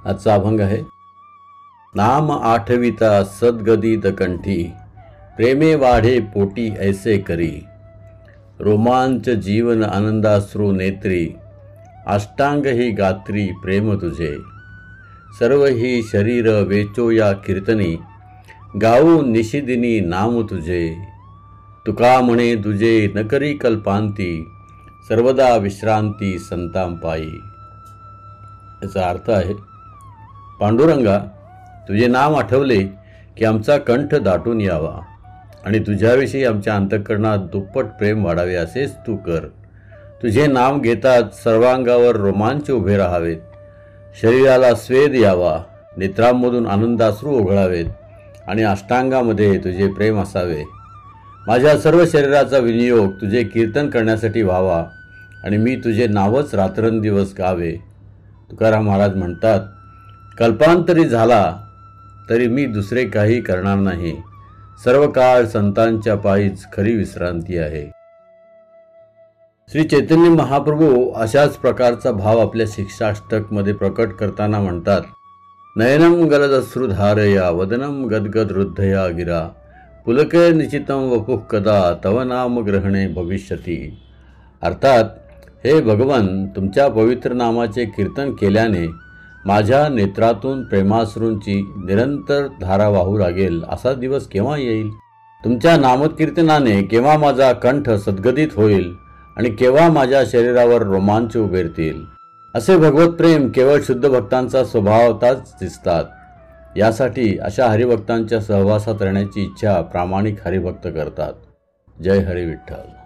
आजचा अभंग आहे. नाम आठविता सद्गदित कंठी, प्रेमे वाढे पोटी ऐसे करी. रोमांच जीवन आनंदाश्रू नेत्री, अष्टांग ही गात्री प्रेम तुझे. सर्व ही शरीर वेचो या कीर्तनी, गाऊ निशिदिनी नाम तुझे. तुका म्हणे तुझे न करी कल्पांती, सर्वदा विश्रांती संतांपायी. याचा अर्थ आहे, पांडुरंगा, तुझे नाम आठवले की आमचा कंठ दाटून यावा आणि तुझ्याविषयी आमच्या अंतःकरणात दुप्पट प्रेम वाढावे असेच तू कर. तुझे नाम घेतात सर्वांगावर रोमांच उभे राहावेत, शरीराला स्वेद यावा, नेत्रांमधून आनंदाश्रू ओघळावेत आणि अष्टांगामध्ये तुझे प्रेम असावे. माझ्या सर्व शरीराचा विनियोग तुझे कीर्तन करण्यासाठी व्हावा आणि मी तुझे नावच रात्रंदिवस गावे. तुकाराम महाराज म्हणतात, कल्पांतरी झाला तरी मी दुसरे काही करणार नाही. सर्व काळ संतांच्या पायीच खरी विश्रांती आहे. श्री चैतन्य महाप्रभू अशाच प्रकारचा भाव आपल्या शिक्षाष्टकमध्ये प्रकट करताना म्हणतात, नयनम गलदश्रुधारया वदनम गदगद रुद्धया गिरा, पुलके निचितम वपुः कदा तव नाम ग्रहणे भविष्यती. अर्थात, हे भगवन, तुमच्या पवित्र नामाचे कीर्तन केल्याने माझ्या नेत्रातून प्रेमाश्रूंची निरंतर धारा वाहू लागेल असा दिवस केव्हा येईल? तुमच्या नामकीर्तनाने केव्हा माझा कंठ सद्गदित होईल आणि केव्हा माझ्या शरीरावर रोमांच उभेरतील? असे भगवत प्रेम केवळ शुद्ध भक्तांचा स्वभावताच दिसतात. यासाठी अशा हरिभक्तांच्या सहवासात राहण्याची इच्छा प्रामाणिक हरिभक्त करतात. जय हरी विठ्ठल.